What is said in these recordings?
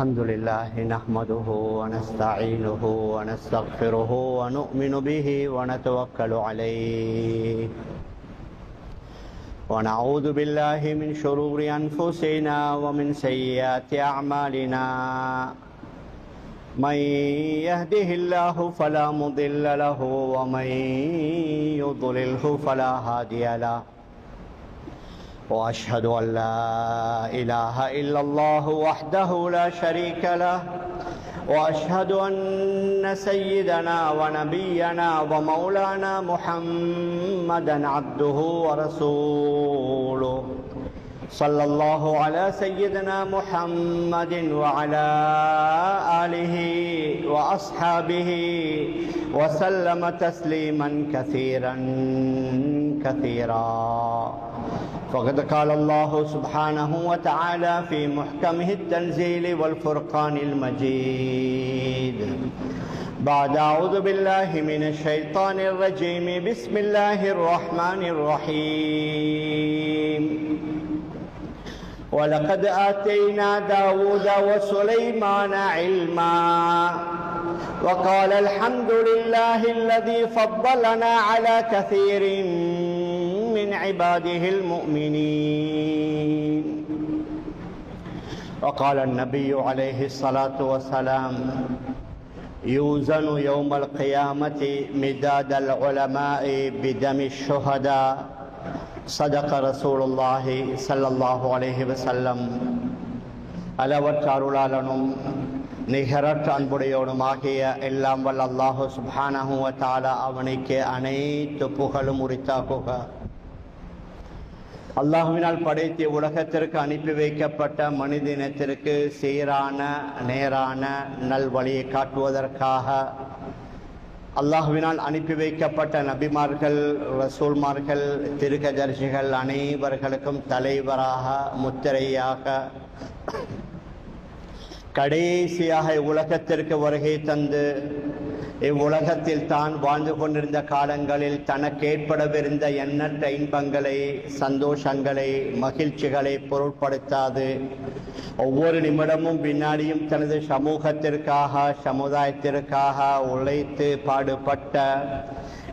الحمد لله نحمده ونستعينه ونستغفره ونؤمن به ونتوكل عليه ونعوذ بالله من شرور أنفسنا ومن سيئات أعمالنا من يهده الله فلا مضل له ومن يضلله فلا هادي له وأشهد أن لا إله إلا الله وحده لا شريك له وأشهد أن سيدنا ونبينا ومولانا محمدا عبده ورسوله صلى الله على سيدنا محمد وعلى آله وأصحابه وسلم تسليما كثيرا فقد قال الله سبحانه وتعالى في محكمه التنزيل والفرقان المجيد بعد أعوذ بالله من الشيطان الرجيم بسم الله الرحمن الرحيم ولقد آتينا داود وسليمان علما وقال الحمد لله الذي فضلنا على كثير من عباده المؤمنين وقال النبي عليه الصلاة والسلام يوزن يوم القيامة مداد العلماء بدم الشهداء صدق رسول الله صلى الله عليه وسلم அளவற்ற அருளாளனும் நிகரற்ற அன்புடையோனுமாகிய எல்லாம் வல்ல அல்லாஹு சுப்ஹானஹு வ தஆலா அவனுக்கு அனைத்து புகழும் உரித்தாகுக. அல்லாஹுவினால் படைத்து உலகத்திற்கு அனுப்பி வைக்கப்பட்ட மனித இனத்திற்கு சீரான நேரான நல்வழியை காட்டுவதற்காக அல்லாஹுவினால் அனுப்பி வைக்கப்பட்ட நபிமார்கள், ரசூல்மார்கள், திருக்கதர்சிகள் அனைவர்களுக்கும் தலைவராக முத்திரையாக கடைசியாக இவ்வுலகத்திற்கு வருகை தந்து இவ்வுலகத்தில் தான் வாழ்ந்து கொண்டிருந்த காலங்களில் தனக்கு ஏற்படவிருந்த எண்ணற்ற இன்பங்களை, சந்தோஷங்களை, மகிழ்ச்சிகளை பொருட்படுத்தாது ஒவ்வொரு நிமிடமும் வினாடியும் தனது சமூகத்திற்காக, சமுதாயத்திற்காக உழைத்து பாடுபட்ட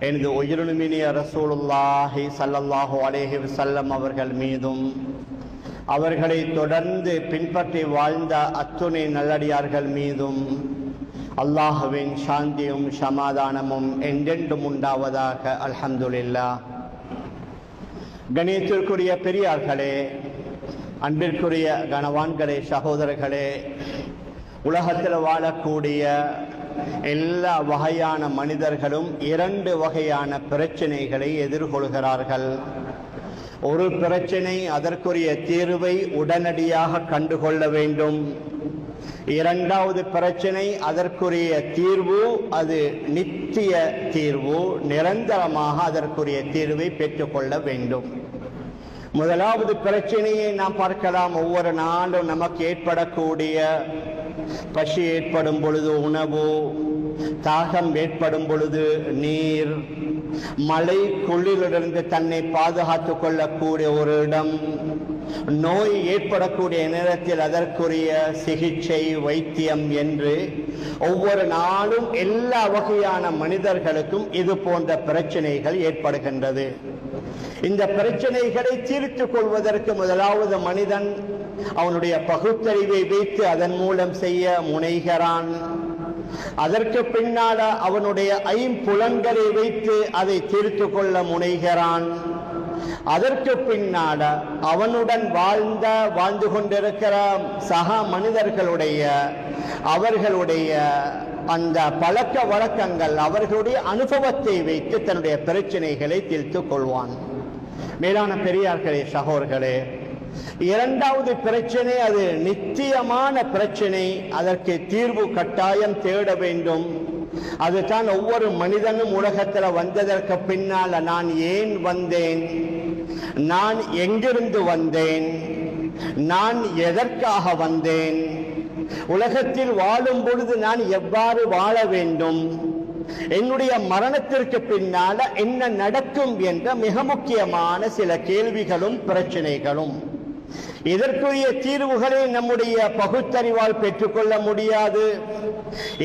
எனது உயிரினுமினிய ரசூலுல்லாஹி ஸல்லல்லாஹு அலைஹி வஸல்லம் அவர்கள் மீதும் அவர்களை தொடர்ந்து பின்பற்றி வாழ்ந்த அத்துணை நல்லடியார்கள் மீதும் அல்லாஹுவின் சாந்தியும் சமாதானமும் என்றென்றும் உண்டாவதாக. அல்ஹம்துலில்லாஹ். கணியத்திற்குரிய பெரியார்களே, அன்பிற்குரிய கனவான்களே, சகோதரர்களே, உலகத்தில் வாழக்கூடிய எல்லா வகையான மனிதர்களும் இரண்டு வகையான பிரச்சனைகளை எதிர்கொள்கிறார்கள். ஒரு பிரச்சனை அதற்குரிய தீர்வை உடனடியாக கண்டுகொள்ள வேண்டும். இரண்டாவது பிரச்சனை அதற்குரிய தீர்வு அது நித்திய தீர்வு, நிரந்தரமாக அதற்குரிய தீர்வை பெற்றுக்கொள்ள வேண்டும். முதலாவது பிரச்சனையை நாம் பார்க்கலாம். ஒவ்வொரு நாளும் நமக்கு ஏற்படக்கூடிய பசி ஏற்படும் பொழுது உணவு, தாகம் ஏற்படும் பொழுது நீர், மழை குளிரிலிருந்து தன்னை பாதுகாத்துக் கொள்ளக்கூடிய ஒரு இடம், நோய் ஏற்படக்கூடிய நேரத்தில் அதற்குரிய சிகிச்சை, வைத்தியம் என்று ஒவ்வொரு நாளும் எல்லா வகையான மனிதர்களுக்கும் இது போன்ற பிரச்சனைகள் ஏற்படுகின்றது. இந்த பிரச்சனைகளை தீர்த்துக் கொள்வதற்கு முதலாவது மனிதன் அவனுடைய பகுத்தறிவை வைத்து அதன் மூலம் செய்ய முனைகிறான். அதற்கு பின்னால அவனுடைய ஐம்புலன்களை வைத்து அதை தீர்த்து கொள்ள முனைகிறான். அதற்கு பின்னால அவனுடன் வாழ்ந்து கொண்டிருக்கிற சக மனிதர்களுடைய அவர்களுடைய அந்த பழக்க வழக்கங்கள், அவர்களுடைய அனுபவத்தை வைத்து தன்னுடைய பிரச்சனைகளை தீர்த்துக் கொள்வான். மேலான பெரியார்களே, சகோதரர்களே, இரண்டாவது பிரச்சனை அது நித்தியமான பிரச்சனை. அதற்கு தீர்வு கட்டாயம் தேட வேண்டும். அதுதான் ஒவ்வொரு மனிதனும் உலகத்தில் வந்ததற்கு பின்னால் நான் ஏன் வந்தேன், நான் எங்கிருந்து வந்தேன், நான் எதற்காக வந்தேன், உலகத்தில் வாழும் பொழுது நான் எவ்வாறு வாழ வேண்டும், என்னுடைய மரணத்திற்கு பின்னால என்ன நடக்கும் என்ற மிக முக்கியமான சில கேள்விகளும் பிரச்சனைகளும் இதற்குரிய தீர்வுகளை நம்முடைய பகுத்தறிவால் பெற்றுக்கொள்ள முடியாது.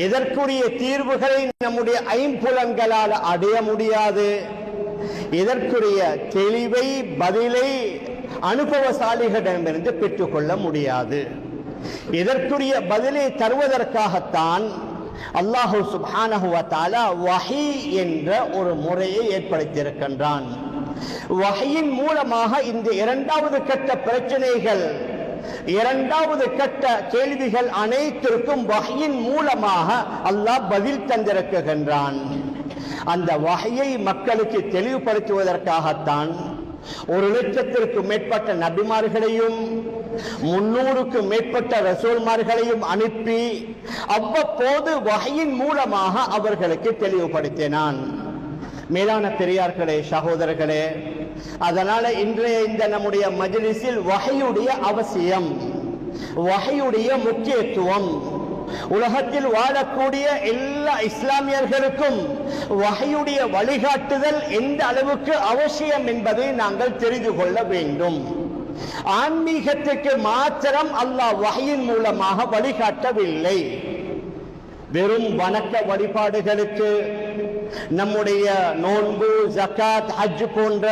இதற்குரிய தீர்வுகளை நம்முடைய ஐம்புலன்களால் அடைய முடியாது. இதற்குரிய தெளிவை, பதிலை அனுபவசாலிகளிடமிருந்து பெற்றுக்கொள்ள முடியாது. இதற்குரிய பதிலை தருவதற்காகத்தான் அல்லாஹு சுப்ஹானஹு வ தஆலா வஹி என்ற ஒரு முறையை ஏற்படுத்தியிருக்கின்றான். வஹியின் மூலமாக இந்த இரண்டாவது கட்ட பிரச்சனைகள், இரண்டாவது கட்ட கேள்விகள் அனைத்திற்கும் வஹியின் மூலமாக அல்லாஹ் பதில் தந்திருக்கின்றான். அந்த வஹியை மக்களுக்கு தெளிவுபடுத்துவதற்காகத்தான் 1,00,000க்கும் மேற்பட்ட நபிமார்களையும் 300க்கும் மேற்பட்ட ரசூல்மார்களையும் அனுப்பி அவ்வப்போது வஹியின் மூலமாக அவர்களுக்கு தெளிவுபடுத்தினான். மேலான பெரியார்களே, சகோதரர்களே, அதனால இன்றைய இந்த நம்முடைய மஜ்லிஸில் வஹியுடைய அவசியம், வஹியுடைய முக்கியத்துவம், உலகத்தில் வாழக்கூடிய எல்லா இஸ்லாமியர்களுக்கும் வஹியுடைய வழிகாட்டுதல் எந்த அளவுக்கு அவசியம் என்பதை நாங்கள் தெரிந்து கொள்ள வேண்டும். ஆன்மீகத்துக்கு மாத்திரம் அல்லாஹ் வஹியின் மூலமாக வழிகாட்டவில்லை. வெறும் வணக்க வழிபாடுகளுக்கு, நம்முடைய நோன்பு, ஜகாத், ஹஜ் போன்ற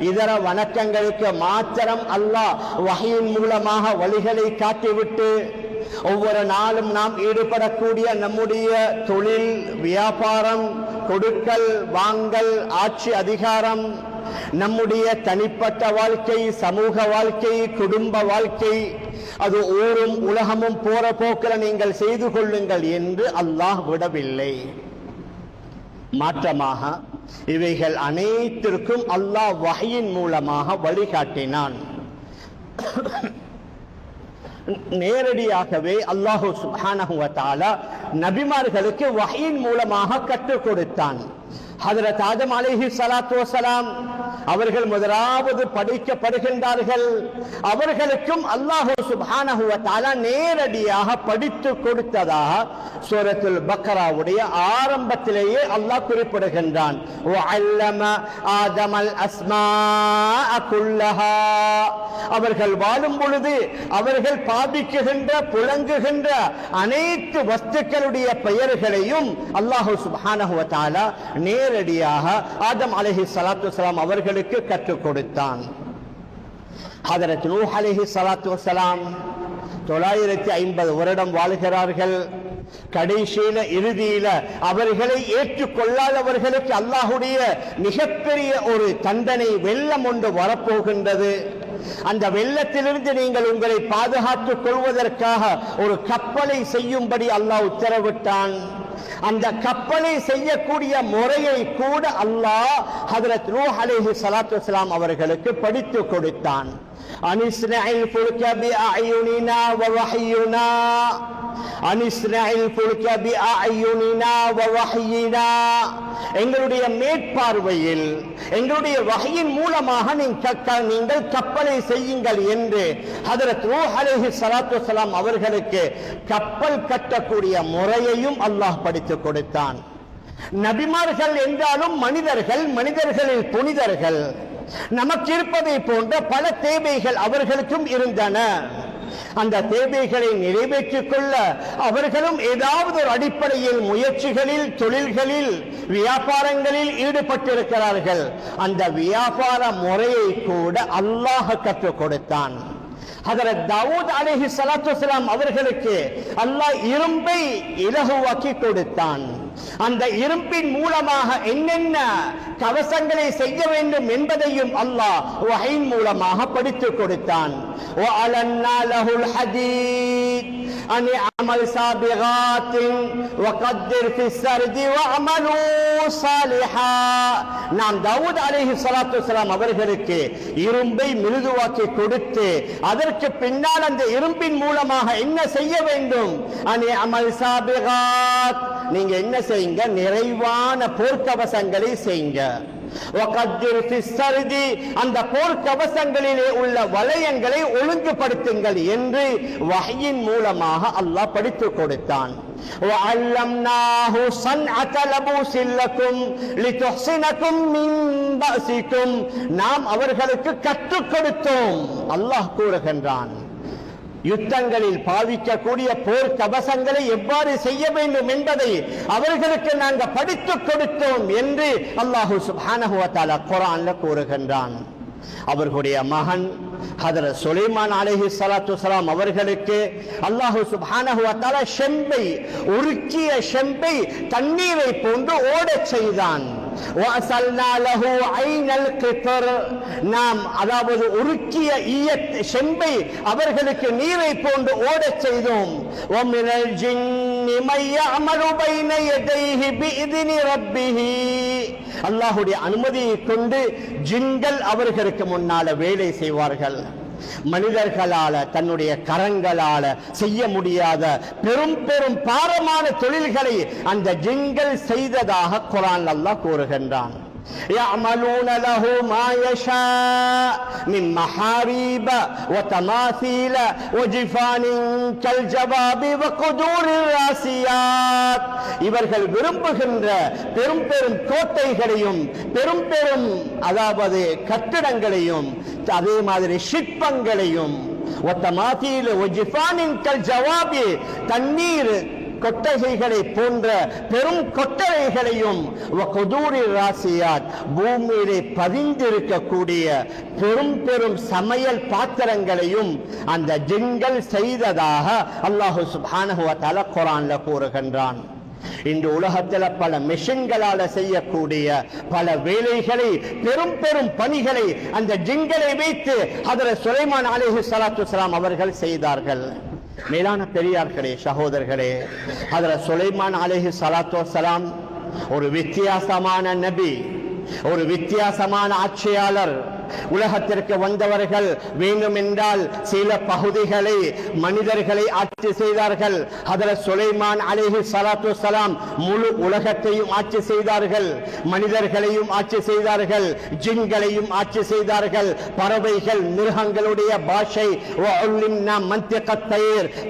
இதர வணக்கங்களுக்கு மாத்திரம் அல்லாஹ் வஹியின் மூலமாக வழிகளை காட்டிவிட்டு ஒவ்வொரு நாளும் நாம் ஈடுபடக்கூடிய நம்முடைய தொழில், வியாபாரம், கொடுக்கல் வாங்கல், ஆட்சி அதிகாரம், நம்முடைய தனிப்பட்ட வாழ்க்கை, சமூக வாழ்க்கை, குடும்ப வாழ்க்கை, அது ஊரும் உலகமும் போற போக்கில் நீங்கள் செய்து கொள்ளுங்கள் என்று அல்லாஹ் விடவில்லை. மாற்றமாக இவைகள் அனைத்திற்கும் அல்லாஹ் வஹியின் மூலமாக வழிகாட்டினான். நேரடியாகவே அல்லாஹு சுப்ஹானஹு வ தஆலா நபிமார்களுக்கு வஹியின் மூலமாக கற்றுக் கொடுத்தான். ஹஜ்ரத் ஆதம் அலைஹிஸ்ஸலாத்து வஸ்ஸலாம் அவர்கள் முதலாவது படிக்கப்படுகின்றார்கள். அவர்களுக்கும் அல்லாஹ் சுப்ஹானஹு வ தஆலா நேரடியாக படித்து கொடுத்ததாக சூரத்துல் பக்ராவுடைய ஆரம்பத்திலேயே அல்லாஹ் குறிப்பிடுகின்றான். வஅல்லம ஆதமல் அஸ்மாஅ குல்லஹா. அவர்கள் வாழும் பொழுது அவர்கள் பாதிக்குகின்ற, புழங்குகின்ற அனைத்து வஸ்துக்களுடைய பெயர்களையும் அல்லாஹ் சுப்ஹானஹு வ தஆலா நேரடியாக ஆதம் அலைஹிஸ்ஸலாத்து வஸ்ஸலாம் அவர்களுக்கு கற்றுக் கொடுத்தான். ஹஜ்ரத் நூஹ் அலைஹிஸ்ஸலாத்து வஸ்ஸலாம் 950 வருடம் வாழ்கிறார்கள். கடைசியில, இறுதியில அவர்களை ஏற்றுக்கொள்ளாதவர்களுக்கு அல்லாஹுடைய மிகப்பெரிய ஒரு தண்டனை, வெள்ளம் ஒன்று வரப்போகின்றது. அந்த வெள்ளத்திலிருந்து நீங்கள் உங்களை பாதுகாத்துக் கொள்வதற்காக ஒரு கப்பலை செய்யும்படி அல்லாஹ் உத்தரவிட்டான். அந்த கப்பலை செய்யக்கூடிய முறையை கூட அல்லாஹ் ஹஜ்ரத் நூஹ் அலைஹிஸ்ஸலாத்து வஸ்ஸலாம் அவர்களுக்கு படித்து கொடுத்தான். அனிஸ்னஇல் ஃபுல்க பிஅயுனினா வவஹ்யினா, அனிஸ்னஇல் ஃபுல்க பிஅயுனினா வவஹ்யினா. எங்களுடைய மேற்பார்வையில், எங்களுடைய வஹியின் மூலமாக நீங்கள் கப்பலை செய்யுங்கள் என்று ஹஜ்ரத் நூஹ் அலைஹிஸ்ஸலாத்து வஸ்ஸலாம் அவர்களுக்கு கப்பல் கட்டக்கூடிய முறையையும் அல்லாஹ் படித்து கொடுத்தான். நபிமார்கள் என்றாலும் மனிதர்கள், மனிதர்களில் புனிதர்கள். நமக்கு இருப்பதை போன்ற பல தேவைகள் அவர்களுக்கும் இருந்தன. அந்த தேவைகளை நிறைவேற்றிக் கொள்ள அவர்களும் ஏதாவது ஒரு அடிப்படையில் முயற்சிகளில், தொழில்களில், வியாபாரங்களில் ஈடுபட்டிருக்கிறார்கள். அந்த வியாபார முறையை கூட அல்லாஹ் கற்றுக் கொடுத்தான். ஹஜ்ரத் தாவூத் அலைஹிஸ்ஸலாத்து வஸ்ஸலாம் அவர்களுக்கு அல்லாஹ் இரும்பை இலகுவாக்கி கொடுத்தான். அந்த இரும்பின் மூலமாக என்னென்ன கவசங்களை செய்ய வேண்டும் என்பதையும் அல்லாஹ் வஹியின் மூலமாக படித்துக் கொடுத்தான். وَأَلَنَّا لَهُ الْحَدِيدَ أَنِ اعْمَلْ سَابِغَاتٍ وَقَدِّرْ فِي السَّرْدِ وَاعْمَلُوا صَالِحًا. நாம் தாவூத் அலைஹிஸ்ஸலாத்து வஸ்ஸலாம் அவர்களுக்கு இரும்பை மிருதுவாக்கி கொடுத்து அதற்கு பின்னால் அந்த இரும்பின் மூலமாக என்ன செய்ய வேண்டும்? அனி அமல் சாபிகாத், நீங்க என்ன செய்யுங்க? நிறைவான போர்க்கவசங்களை செய்யுங்க. அந்த போர்க்கவசங்களிலே உள்ள வளையங்களை ஒழுங்குபடுத்துங்கள் என்று வஹியின் மூலமாக அல்லாஹ் படித்துக் கொடுத்தான். وعلمناه صنعة لبوس لكم لتحصنكم من بأسكم. நாம் அவர்களுக்கு கற்றுக் கொடுத்தோம். அல்லாஹ் கூறுகின்றான், யுத்தங்களில் பாவிக்கக்கூடிய போர் கவசங்களை எவ்வாறு செய்ய வேண்டும் என்பதை அவர்களுக்கு நாங்கள் படித்துக் கொடுத்தோம் என்று அல்லாஹு சுப்ஹானஹு வ தஆலா குர்ஆன்ல கூறுகின்றான். அவர்களுடைய மகன் ஹஜ்ரத் சுலைமான் அலைஹிஸ்ஸலாத்து வஸலாம் அவர்களுக்கு அல்லாஹ் சுப்ஹானஹு வ தஆலா செம்பை, உருக்கிய செம்பை தண்ணீரை போன்று ஓடச் செய்தான். وَأَسَلْنَا لَهُ عَيْنَ الْقِطْرِ. நாம் அதாவது உருக்கிய செம்பை அவர்களுக்கு நீரை போன்று ஓடச் செய்தோம். وَمِنَ الْجِنِّ مَن يَعْمَلُ بَيْنَ يَدَيْهِ بِإِذْنِ رَبِّهِ. அல்லாஹ்வுடைய அனுமதியை கொண்டு ஜின்கள் அவர்களுக்கு முன்னால வேலை செய்வார்கள். மனிதர்களால தன்னுடைய கரங்களால செய்ய முடியாத பெரும் பெரும் பாரமான தொழில்களை அந்த ஜின்கள் செய்ததாக குர்ஆன் அல்லாஹ் கூறுகின்றான். يعملون له ما يشاء من محاريب وتماثيل وجفان كالجباب وقدور الراسيات. இவர்கள் விரும்புகின்ற பெரும் பெரும் கோட்டைகளையும் பெரும் பெரும் அதாவது கட்டிடங்களையும் அதே மாதிரி சிற்பங்களையும் وتماثيل وجفان كالجواب தண்ணீர் கொட்டகைகளை போன்ற பெரும் கொட்டகைகளையும் பூமியிலே பதிந்திருக்கக்கூடிய பெரும் பெரும் சமையல் பாத்திரங்களையும் அந்த ஜின்கள் செய்ததாக அல்லாஹ் சுப்ஹானஹு வ தஆலா குர்ஆன்ல கூறுகின்றான். இந்த உலகத்தில் பல மெஷின்களால செய்யக்கூடிய பல வேலைகளை பெரும் பெரும் பணிகளை அந்த ஜின்களை வைத்து ஹஜ்ரத் சுலைமான் அலைஹிஸ்ஸலாத்து வஸலாம் அவர்கள் செய்தார்கள். மேலான பெரியார்களே, சகோதரர்களே, ஹஜ்ரத் சுலைமான் அலைஹிஸ்ஸலாத்து வஸலாம் ஒரு வித்தியாசமான நபி, ஒரு வித்தியாசமான ஆட்சியாளர். உலகத்திற்கு வந்தவர்கள் வேண்டும் என்றால் சில பகுதிகளை மனிதர்களை ஆட்சி செய்தார்கள். ஹஜ்ரத் சுலைமான் அலைஹிஸ்ஸலாத்து வஸலாம் முழு உலகத்தையும் ஆட்சி செய்தார்கள். மனிதர்களையும் ஆட்சி செய்தார்கள், ஜின்களையும் ஆட்சி செய்தார்கள். பறவைகள் மிருகங்களுடைய பாஷை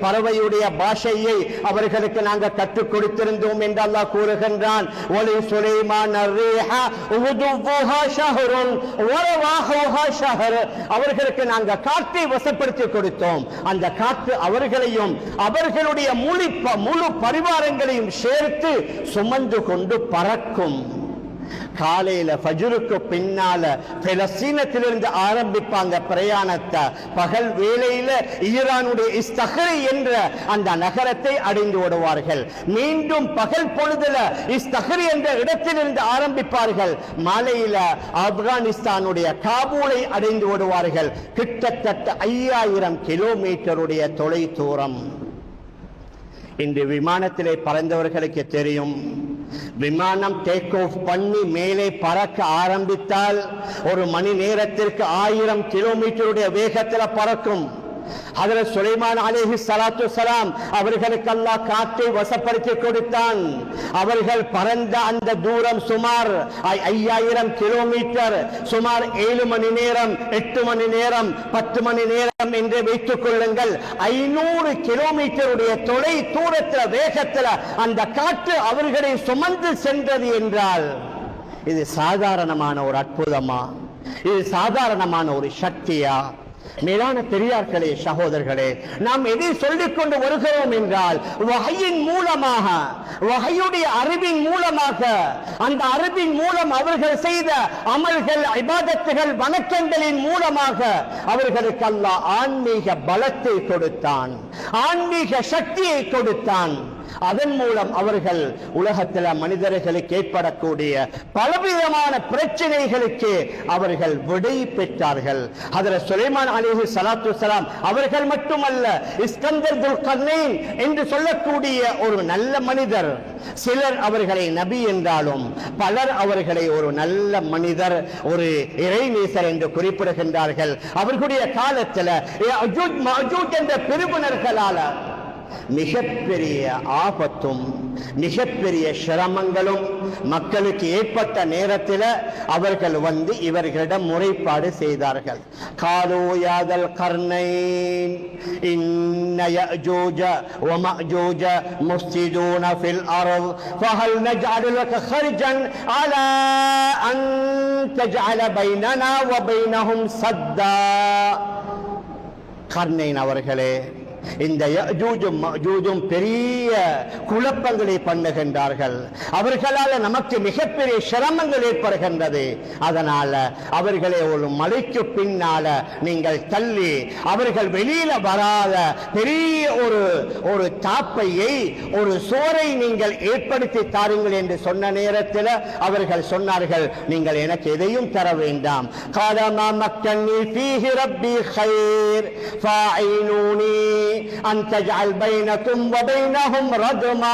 பறவையுடைய பாஷையை அவர்களுக்கு நாங்கள் கற்றுக் கொடுத்திருந்தோம் என்று அல்லாஹ் கூறுகின்றான். ஒலி சுலைமான் அவர்களுக்கு நாங்கள் காற்றை வசப்படுத்தி கொடுத்தோம். அந்த காற்று அவர்களையும் அவர்களுடைய முழு பரிவாரங்களையும் சேர்த்து சுமந்து கொண்டு பறக்கும். காலையில ஃபஜ்ருக்கு பின்னால பலஸ்தீனத்திலிருந்து ஆரம்பிப்பாங்க பிரயாணத்தை. பகல் வேளையில ஈரானுடைய இஸ்தஹரி என்ற அந்த நகரத்தை அடைந்து விடுவார்கள். மீண்டும் பகல் பொழுதுல இஸ்தஹரி என்ற இடத்திலிருந்து ஆரம்பிப்பார்கள். மாலையில ஆப்கானிஸ்தானுடைய காபூலை அடைந்து விடுவார்கள். கிட்டத்தட்ட 5000 கிலோமீட்டருடைய தொலை தூரம். இந்த விமானத்திலே பறந்தவர்களுக்கு தெரியும், விமானம் டேக் ஆஃப் பண்ணி மேலே பறக்க ஆரம்பித்தால் ஒரு மணி நேரத்திற்கு 1000 கிலோமீட்டருடைய வேகத்தில் பறக்கும். ஹஜ்ரத் சுலைமான் அலைஹிஸ்ஸலாத்து வஸலாம் அவர்களுக்கு அல்லாஹ் காற்றை வசப்படுத்தி கொடுத்தான். அவர்கள் பறந்த அந்த தூரம் சுமார் 5000 கிலோமீட்டர், சுமார் 7 மணி நேரம், 8 மணி நேரம், 10 மணி நேரம் என்று வைத்துக் கொள்ளுங்கள். 500 கிலோமீட்டருடைய தொலை தூரத்தில் வேகத்தில் அந்த காற்று அவர்களை சுமந்து சென்றது என்றால் இது சாதாரணமான ஒரு அற்புதமா? இது சாதாரணமான ஒரு சக்தியா? மேலான பெரியார்களே, சகோதரர்களே, நாம் எதை சொல்லிக் கொண்டு வருகிறோம் என்றால் வஹையின் மூலமாக, வஹையுடைய அறிவின் மூலமாக, அந்த அறிவின் மூலம் அவர்கள் செய்த அமல்கள், இபாதத்துகள், வணக்கங்களின் மூலமாக அவர்களுக்கு அல்லாஹ் ஆன்மீக பலத்தை கொடுத்தான், ஆன்மீக சக்தியை கொடுத்தான். அதன் மூலம் அவர்கள் உலகத்தில் மனிதர்களுக்கு ஏற்படக்கூடிய பலவிதமான பிரச்சனைகளுக்கு அவர்கள் விடை பெற்றார்கள். ஹஜ்ரத் சுலைமான் அலைஹிஸ்ஸலாத்து வஸலாம் அவர்கள் மட்டுமல்ல, இஸ்கந்தர் துல்கர்னைன் என்று சொல்லக்கூடிய ஒரு நல்ல மனிதர். சிலர் அவர்களை நபி என்றாலும் பலர் அவர்களை ஒரு நல்ல மனிதர், ஒரு இறைநேசர் என்று குறிப்பிடுகின்றார்கள். அவர்களுடைய காலத்தில் யஜூஜ் மஜூஜ் என்ற பிரிவினர்களால மிகப்பெரிய ஆபத்தும் மிகப்பெரிய சிரமங்களும் மக்களுக்கு ஏற்பட்ட நேரத்தில் அவர்கள் வந்து இவர்களிடம் முறைப்பாடு செய்தார்கள். காலோ யாதல் கர்னைன் இன்ன யஅஜூஜ வ மஅஜூஜ முஃப்ஸிதூன ஃபில் அர்ض் ஃபஹல் நஜ்அலு லக ஹர்ஜன் அலா அன் தஜ்அல பைனனா வ பைனஹும் சத்தா. கர்னைன் அவர்களே, இந்த யஜூஜும் மஜூஜும் பெரிய குழப்பங்களை பண்ணுகின்றார்கள். அவர்களால் நமக்கு மிகப்பெரிய சிரமங்கள் ஏற்படுகின்றது. அதனால அவர்களை ஒரு மலைக்கு பின்னால நீங்கள் தள்ளி அவர்கள் வெளியில வராத பெரிய ஒரு தாப்பையை ஒரு சோரை நீங்கள் ஏற்படுத்தி தாருங்கள் என்று சொன்ன நேரத்தில் அவர்கள் சொன்னார்கள், நீங்கள் எனக்கு எதையும் தர வேண்டாம். காலமா மக்கன்னி ஃபீஹி ரப்பி கைர் ஃபஅயினூனி அன் தஜ்அல் பைனகும் வ பைனஹும் ரத்மா.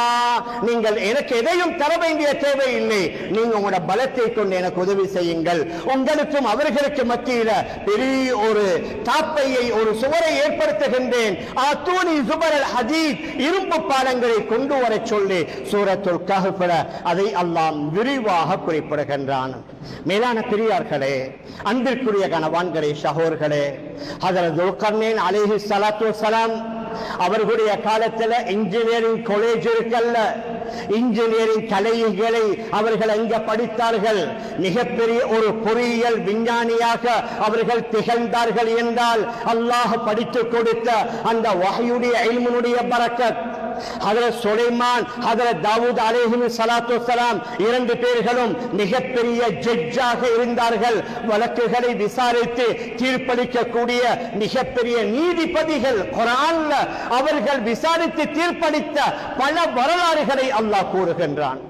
நீங்கள் எனக்கு எதையும் தர வேண்டிய தேவையில்லை, நீங்க உங்களோட பலத்தை கொண்டு எனக்கு உதவி செய்யுங்கள். உங்களுக்கும் அவர்களுக்கு மத்தியில் பெரிய ஒரு தாப்பையை ஒரு சுவரை ஏற்படுத்துகின்றேன். ஆத்தூனி ஜுபரல் ஹதீத், இரும்பு பாலங்களை கொண்டு வர சொல்லி சூரத்துல் கஹ்ஃப்ல அதை அல்லாஹ் விரிவாக குறிப்பிடுகின்றான். மேலான பெரியார்களே, அன்பிற்குரிய கணவான்களே, சகோதரர்களே, ஹஜ்ரத் துல்கர்னைன் அலைஹி ஸலாத்து வஸ்ஸலாம் அவர்களுடைய காலத்தில் இன்ஜினியரிங் காலேஜ் இருக்கல்ல, இன்ஜினியரிங் கலைகளை அவர்கள் அங்க படித்தார்கள். மிகப்பெரிய ஒரு பொறியியல் விஞ்ஞானியாக அவர்கள் திகழ்ந்தார்கள் என்றால் அல்லாஹ் படித்துக் கொடுத்த அந்த வஹ்யுடைய இல்முடைய பரக்கத். ஹஜ்ரத் சுலைமான், ஹஜ்ரத் தாவூத் அலைஹி ஸலாத்து வஸ்ஸலாம் இரண்டு பேர்களும் மிகப்பெரிய ஜட்ஜாக இருந்தார்கள். வழக்குகளை விசாரித்து தீர்ப்பளிக்கக்கூடிய மிகப்பெரிய நீதிபதிகள். குர்ஆன்ல அவர்கள் விசாரித்து தீர்ப்பளித்த பல வரலாறுகளை அல்லாஹ் கூறுகின்றான்.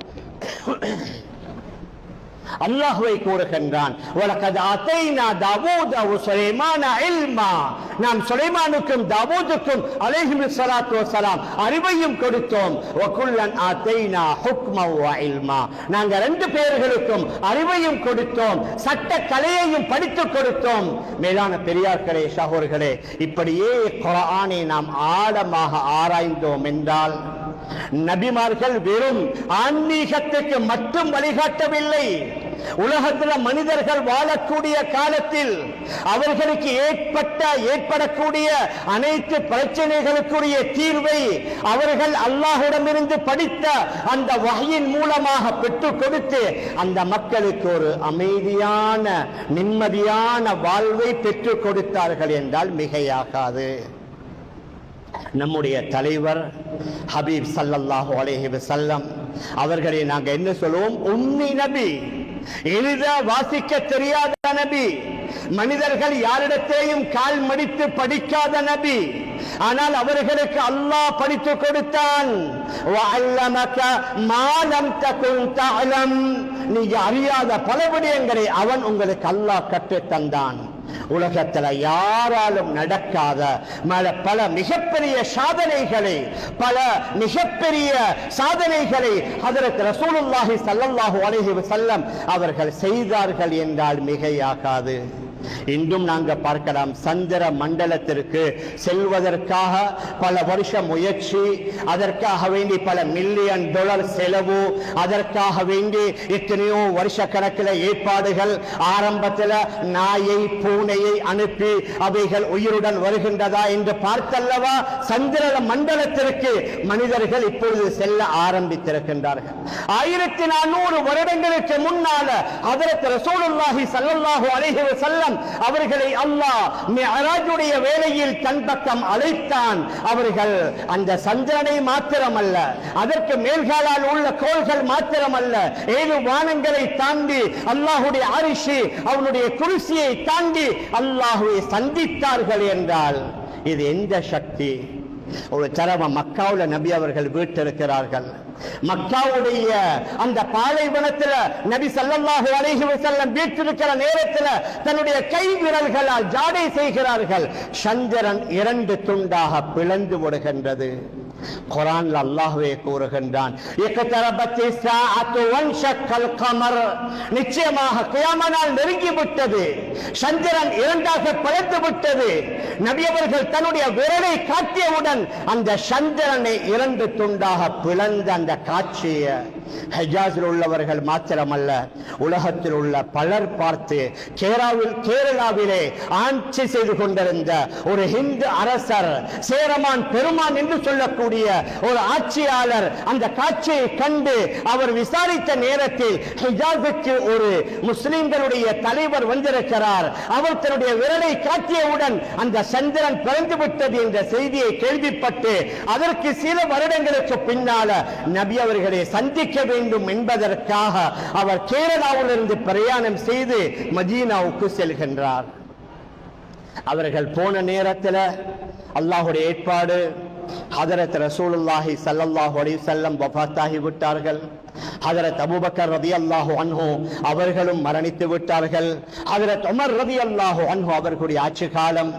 அல்லாஹ்வை கூறுகின்றான், வலகத் ஆதைனா தாவூத வ சுலைமான இல்மா. நாம் சுலைமானுக்கும் தாவூதுக்கும் அலைஹிம் ஸலாத்து வஸ்ஸலாம் அறிவையும் கொடுத்தோம். வ குல்லன் ஆதைனா ஹுக்மா வ இல்மா. நாங்க ரெண்டு பேர்களுக்கும் அறிவையும் கொடுத்தோம், சட்ட கலையையும் படித்துக் கொடுத்தோம். மேலான பெரியார்களே, சகோதரர்களே, இப்படியே குர்ஆனை நாம் ஆழமாக ஆராய்ந்தோம் என்றால் நபிமார்கள் வெறும் ஆன்மீகத்துக்கு மட்டும் வழிகாட்டவில்லை. உலகத்தில் மனிதர்கள் வாழக்கூடிய காலத்தில் அவர்களுக்கு ஏற்படக்கூடிய அனைத்து பிரச்சனைகளுக்குரிய தீர்வை அவர்கள் அல்லாஹ்விடமிருந்து படித்த அந்த வஹ்யின் மூலமாக பெற்றுக் கொடுத்து அந்த மக்களுக்கு ஒரு அமைதியான நிம்மதியான வாழ்வை பெற்றுக் கொடுத்தார்கள் என்றால் மிகையாகாது. நம்முடைய தலைவர் ஹபீப் ஸல்லல்லாஹு அலைஹி வஸல்லம் அவர்களை நாங்க என்ன சொல்லுவோம்? உம்மி நபி, எழுத வாசிக்க தெரியாத நபி, மனிதர்கள் யாரிடத்தையும் கால் மடித்து படிக்காத நபி. ஆனால் அவர்களுக்கு அல்லாஹ் படித்துக் கொடுத்தான். வஅல்லமக மா லம் தகுன் தஅலம். நீங்க அறியாத பல விடயங்களை அவன் உங்களுக்கு அல்லாஹ் கற்றுத் தந்தான். உலகத்தில் யாராலும் நடக்காத பல மிகப்பெரிய சாதனைகளை ஹஜ்ரத் ரசூலுல்லாஹி ஸல்லல்லாஹு அலைஹி வஸல்லம் அவர்கள் செய்தார்கள் என்றால் மிகையாகாது. இன்றும் நாங்கள் பார்க்கலாம், சந்திர மண்டலத்திற்கு செல்வதற்காக பல வருஷ முயற்சி, அதற்காக வேண்டி பல மில்லியன் டாலர் செலவு, அதற்காக வேண்டி எத்தனையோ வருஷ கணக்கில் ஏற்பாடுகள். ஆரம்பத்தில் நாயை பூனையை அனுப்பி அவைகள் உயிருடன் வருகின்றதா என்று பார்த்தல்லவா சந்திர மண்டலத்திற்கு மனிதர்கள் இப்பொழுது செல்ல ஆரம்பித்திருக்கின்றார்கள். 1400 வருடங்களுக்கு முன்னால ஹஜ்ரத் ரசூலுல்லாஹி ஸல்லல்லாஹு அலைஹி வஸல்லம் அவர்களை அல்லாஹ் மிஅராஜுடைய வேளையில் தன் பக்கம் அழைத்தான். அவர்கள் அந்த சந்திரனை மாத்திரமல்ல, அதற்கு மேல்காலால் உள்ள கோள்கள் மாத்திரமல்ல, 7 வானங்களை தாண்டி அல்லாஹ்வுடைய அரிசி, அவனுடைய குர்சியை தாண்டி அல்லாஹ்வை சந்தித்தார்கள் என்றால் இது எந்த சக்தி? ஒரு தரவ மக்காவுல நபி அவர்கள் வீட்டிருக்கிறார்கள். மக்காவுடைய அந்த பாலைவனத்தில் நபி ஸல்லல்லாஹு அலைஹி வஸல்லம் வீற்றிருக்கிற நேரத்தில் தன்னுடைய கை விரல்களால் ஜாடை செய்கிறார்கள். சந்திரன் 2 துண்டாக பிளந்து விடுகின்றது. குர்ஆன்ல அல்லாஹ்வே கூறுகின்றான், இக்தரபத்தி ஸாஅத்து வன்ஷக்கல் கமர், நிச்சயமாக கியாம நாள் நெருங்கி விட்டது, சந்திரன் 2ஆக பிளந்து விட்டது. நபி அவர்கள் தன்னுடைய விரலை காட்டியவுடன் அந்த சந்திரனை 2 துண்டாக பிளந்த அந்த காட்சியை ஹஜாஸில் உள்ளவர்கள் மாத்திரமல்ல, உலகத்தில் உள்ள பலர் பார்த்து கேரளாவிலே ஆட்சி செய்து கொண்டிருந்த ஒரு ஹிந்து அரசர், சேரமான் பெருமான் என்று சொல்லக்கூடிய ஒரு ஆட்சியாளர் அந்த காட்சியை கண்டு அவர் விசாரித்த நேரத்தில் ஹிஜாஸுக்கு ஒரு முஸ்லிம்களுடைய தலைவர் வந்திருக்கிறார், அவர் தன்னுடைய விரலை காட்டியவுடன் அந்த சந்திரன் பிறந்து விட்டது என்ற செய்தியை கேள்விப்பட்டு அதற்கு சில வருடங்களுக்கு பின்னால நபி அவர்களை சந்திக்க வேண்டும் என்பதற்காக அவர் கேரளாவிலிருந்து பிரயாணம் செய்து மதீனாவுக்கு செல்கின்றார். அவர்கள் போன நேரத்தில் அல்லாஹ்வுடைய ஏற்பாடு, ஹஜரத் ரசூலுல்லாஹி ஸல்லல்லாஹு அலைஹி வஸல்லம் வஃபாத்தாகி விட்டார்கள். ஹஜரத் அபூபக்கர் ரலியல்லாஹு அன்ஹு அவர்களும் மரணித்து விட்டார்கள். ஹஜரத் உமர் ரலியல்லாஹு அன்ஹு அவர்களுடைய ஆட்சி காலம்.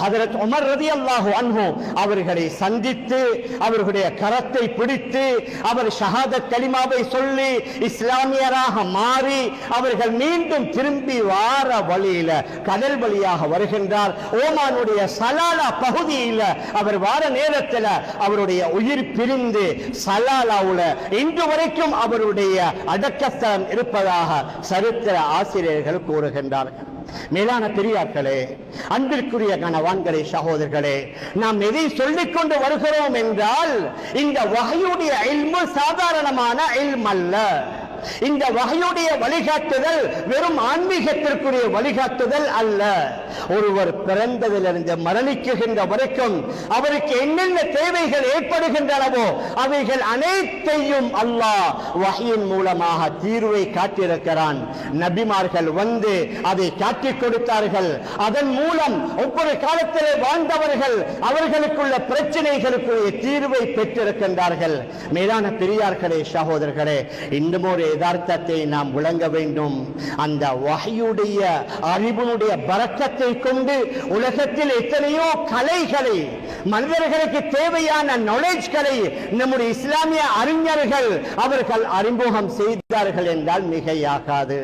ஹஜரத் உமர் ரலியல்லாஹு அன்ஹு அவர்களை சந்தித்து அவர்களுடைய கரத்தை பிடித்து அவர் ஷஹாதத் கலிமாவை சொல்லி இஸ்லாமியராக மாறி அவர்கள் மீண்டும் திரும்பி வார வழியில கடல் வழியாக வருகின்றார். ஓமானுடைய சலாலா பகுதியில் அவர் வார நேரத்தில் அவருடைய உயிர் பிரிந்து சலாலாவுல இன்று வரைக்கும் அவருடைய அடக்கஸ்தலம் இருப்பதாக சரித்திர ஆசிரியர்கள் கூறுகின்றார்கள். மேலான பெரியார்களே, அன்பிற்குரிய கணவான்களே, சகோதரர்களே, நாம் எதை சொல்லிக் கொண்டு வருகிறோம் என்றால் இந்த வஹ்யுடைய இல்மு சாதாரணமான இல்ம் அல்ல. இந்த வஹ்யுடைய வழிகாட்டுதல் வெறும் ஆன்மீகத்திற்குரிய வழிகாட்டுதல் அல்ல. ஒருவர் பிறந்ததிலிருந்து மரணிக்குகின்ற வரைக்கும் அவருக்கு என்னென்ன தேவைகள் ஏற்படுகின்றனவோ அவைகள் அனைத்தையும் அல்லாஹ் வஹ்யின் மூலமாக தீர்வை காட்டியிருக்கிறான். நபிமார்கள் வந்து அதை காட்டிக் கொடுத்தார்கள். அதன் மூலம் ஒவ்வொரு காலத்திலே வாழ்ந்தவர்கள் அவர்களுக்குள்ள பிரச்சனைகளுக்குரிய தீர்வை பெற்றிருக்கின்றார்கள். மேலான பெரியார்களே, சகோதரர்களே, இன்னும் ஒரு யதார்த்தத்தை நாம் விளங்க வேண்டும். அந்த வஹ்யுடைய அறிவினுடைய பரக்கத்தை கொண்டு உலகத்தில் எத்தனையோ கலைகளை, மனிதர்களுக்கு தேவையான நாலேஜ்களை நம்முடைய இஸ்லாமிய அறிஞர்கள் அவர்கள் அறிமுகம் செய்தார்கள் என்றால் மிகையாகாது.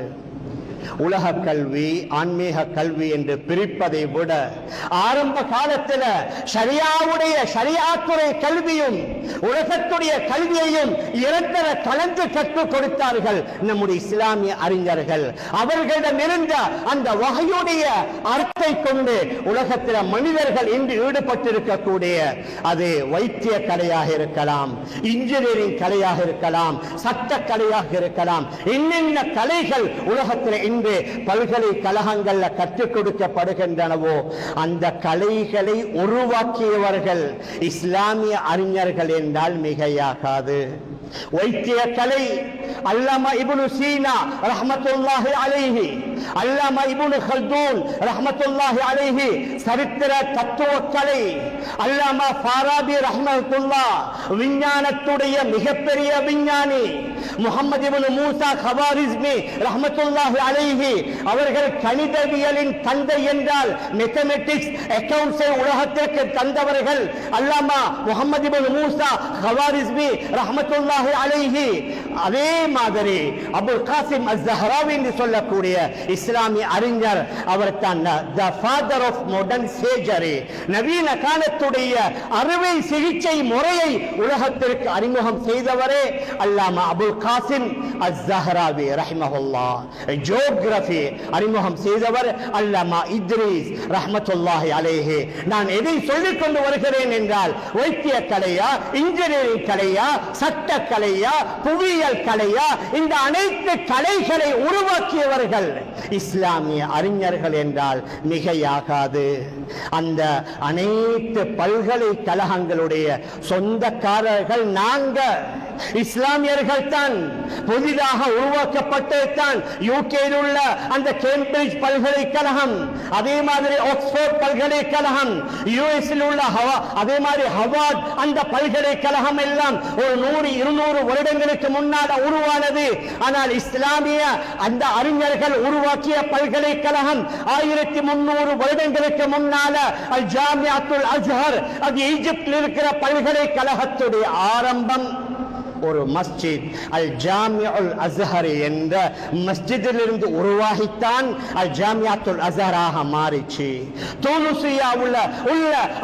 உலக கல்வி, ஆன்மீக கல்வி என்று பிரிப்பதை விட ஆரம்ப காலத்தில் ஷரியாத்துடைய கல்வியும் உலகத்துடைய கல்வியையும் இரண்டர கலந்து கற்றுக் கொடுத்தார்கள் நம்முடைய இஸ்லாமிய அறிஞர்கள். அவர்களிடம் இருந்த அந்த வஹ்யுடைய அர்த்தத்தை கொண்டு உலகத்தில் மனிதர்கள் இன்று ஈடுபட்டிருக்கக்கூடிய அது வைத்திய கலையாக இருக்கலாம், இன்ஜினியரிங் கலையாக இருக்கலாம், சட்ட கலையாக இருக்கலாம், என்னென்ன கலைகள் உலகத்தில் இன்று பல்கலைக்கழகங்கள்ல கற்றுக் கொடுக்கப்படுகின்றனவோ அந்த கலைகளை உருவாக்கியவர்கள் இஸ்லாமிய அறிஞர்கள் என்றால் மிகையாகாது. வைத்திய கலை அல்லாமா இப்னு சீனா ரஹ்மத்துல்லாஹி அலைஹி, அல்லாமா இப்னு கல்தூன் ரஹ்மத்துல்லாஹி அலைஹி சரித்திர தத்துவ கலை, அல்லாமா ஃபாராபி ரஹ்மத்துல்லாஹ் விஞ்ஞானத்துடைய மிகப்பெரிய விஞ்ஞானி, முஹம்மது இப்னு மூசா கவாரிஸ்மி ரஹ்மத்துல்லாஹி அலைஹி அவர்கள் கணிதவியலின் தந்தை என்றால் மேத்தமேட்டிக்ஸ் அக்கவுண்ட்ஸை உலகத்திற்கு தந்தவர்கள் அல்லாமா முஹம்மது இப்னு மூசா கவாரிஸ்மி ரஹ்மத்துல்லாஹி அலைஹி. அதே மாதிரி அபுல் காசிம் அஸ்-ஸஹ்ராவி என்று சொல்லக்கூடிய இஸ்லாமிய அறிஞர், அவர் தான் the father of modern surgery, நவீன காலத்துடைய அறுவை சிகிச்சை முறையை உலகத்திற்கு அறிமுகம் செய்தவரே அல்லாமா அபுல் காசிம் அஸ்-ஸஹ்ராவி ரஹிமஹுல்லாஹ். ஜியோகிராஃபி அறிமுகம் செய்தவர் அல்லாமா இத்ரீஸ் ரஹ்மத்துல்லாஹி அலைஹி. நான் எதை சொல்லிக் கொண்டு வருகிறேன் என்றால் வைத்திய கலையா, இன்ஜினியரிங் கலையா, சட்ட கலையா, புவியியல் கலையா, இந்த அனைத்து கலைகளை உருவாக்கியவர்கள் இஸ்லாமிய அறிஞர்கள் என்றால் மிகையாகாது. அந்த அனைத்து பல்கலைக்கழகங்களுடைய சொந்தக்காரர்கள் நாங்க. இஸ்லாமியர்கள் தான். புதிதாக உருவாக்கப்பட்டது தான் யூகேயில் உள்ள அந்த கேம்பிரிட்ஜ் பல்கலைக்கழகம், அதே மாதிரி ஆக்ஸ்போர்ட் பல்கலைக்கழகம், யுஎஸ்இல் உள்ள அதே மாதிரி ஹவார்ட் அந்த பல்கலைக்கழகம் எல்லாம் ஒரு 100-200 வருடங்களுக்கு முன்னால் உருவானது. ஆனால் இஸ்லாமிய அந்த அறிஞர்கள் உருவாக்கிய பல்கலைக்கழகம் 1300 வருடங்களுக்கு முன்னால அல் ஜாமிஅத்துல் அஸ்ஹர், அது ஈஜிப்தில் இருக்கிற பல்கலைக்கழகத்துடைய ஆரம்பம் ஒரு மஸ்ஜித் அல் ஜாமிஉல் அஸ்ஹர் என்ற மஸ்ஜிதிலிருந்து உருவாகித்தான் அல் ஜாமிஅத்துல் அஸ்ஹராக மாறிச்சு. தூனுசியா உள்ள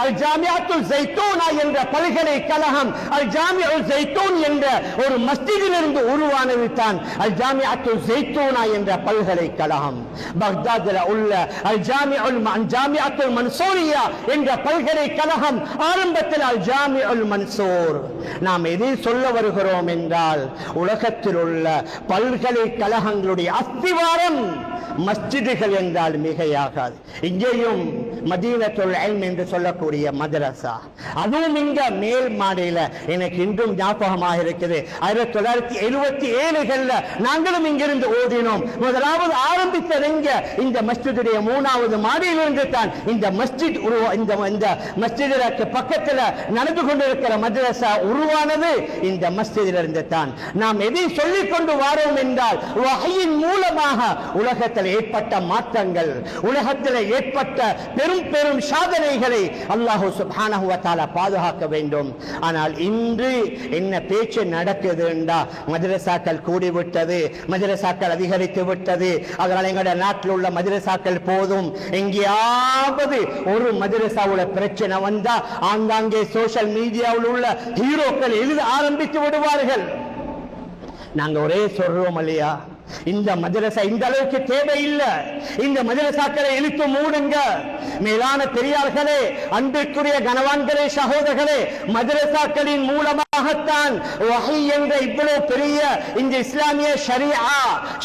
அல் ஜாமிஅத்துல் ஜைத்தூனா என்ற பல்கலைக்கழகம் அல் ஜாமிஉல் ஜைத்தூன் என்ற ஒரு மஸ்ஜிதிலிருந்து உருவானது தான் அல் ஜாமிஅத்துல் ஜைத்தூனா என்ற பல்கலைக்கழகம். பக்தாதில் உள்ள அல் ஜாமிஅத்துல் மன்சூரியா என்ற பல்கலைக்கழகம் ஆரம்பத்தில் அல் ஜாமிஉல் மன்சூர். நாம் எதை சொல்ல வருகிறோம் என்றால், உலகத்தில் உள்ள பல்கலைக்கழகங்களுடைய அஸ்திவாரம் மஸ்ஜிதுகள் என்றால் மிகையாகாது. இங்கேயும் மதீனத்துல் இல்ம் என்று சொல்லக்கூடிய மதரசா, அதுவும் இங்க மேல் மாடியில எனக்கு இன்றும் ஞாபகமாக இருக்குது. 1977 நாங்களும் இங்கிருந்து ஓடினோம். முதலாவது ஆரம்பித்தது இந்த மஸ்ஜிதுடைய 3வது மாடியிலிருந்து தான் இந்த மஸ்ஜித் இந்த மஸ்ஜிதுக்கு பக்கத்தில் நடந்து கொண்டிருக்கிற மதரசா உருவானது இந்த மஸ்ஜிதிலிருந்து தான். நாம் எதை சொல்லிக் கொண்டு வாரோம் என்றால், வஹீயின் மூலமாக உலகத்தில் ஏற்பட்ட மாற்றங்கள், உலகத்தில் ஏற்பட்ட பெரும் பெரும் சாதனைகளை அல்லாஹ் சுப்ஹானஹு வ தஆலா பாதுகாக்க வேண்டும். ஆனால் இன்று என்ன பேச்சு நடக்குது என்றா, மதரசாக்கள் கூடிவிட்டது, மதரசாக்கள் அதிகரித்து விட்டது, அதனால் எங்களுடைய நாட்டில் உள்ள மதரசாக்கள் போதும். எங்கேயாவது ஒரு மதரசாவுல பிரச்சனை வந்தா ஆங்காங்கே சோசியல் மீடியாவில் உள்ள ஹீரோக்கள் எழுத ஆரம்பித்து விடுவார்கள். நாங்க ஒரே சொல்றோம் இல்லையா, இந்த மதரசா இந்த அளவுக்கு தேவையில்லை, இந்த மதரசாக்களை இழுத்து மூடுங்க. மேலான பெரியார்களே, அன்பிற்குரிய கனவான்களே, சகோதரர்களே, மதரசாக்களின் மூலமாகத்தான் வஹீ என்ற இவ்வளவு பெரிய இந்த இஸ்லாமிய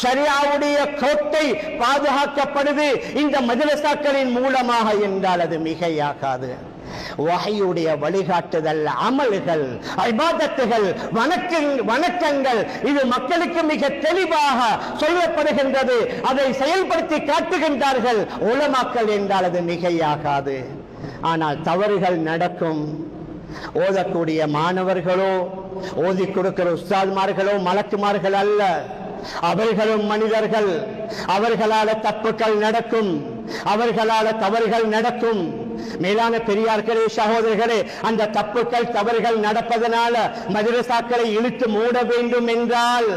ஷரியாவுடைய கோட்டை பாதுகாக்கப்படுது இந்த மதரசாக்களின் மூலமாக என்றால் அது மிகையாகாது. வஹீயுடைய வழிகாட்டுதல், அமல்கள், இபாதத்துகள், வணக்கங்கள் இது மக்களுக்கு மிக தெளிவாக சொல்லப்படுகின்றது. அதை செயல்படுத்தி காட்டுகின்றார்கள் உலமாக்கள் என்றால் அது மிகையாகாது. ஆனால் தவறுகள் நடக்கும். ஓதக்கூடிய மாணவர்களோ, ஓதி கொடுக்கிற உஸ்தாத்மார்களோ மலக்குமார்கள் அல்ல, அவர்களும் மனிதர்கள். அவர்களால தப்புகள் நடக்கும், அவர்களால தவறுகள் நடக்கும். மேலான பெரியார்களே, சகோதரர்களே, அந்த தப்புக்கள் தவறுகள் நடப்பதனால மதரசாக்களை இழுத்து மூட வேண்டும் என்றால்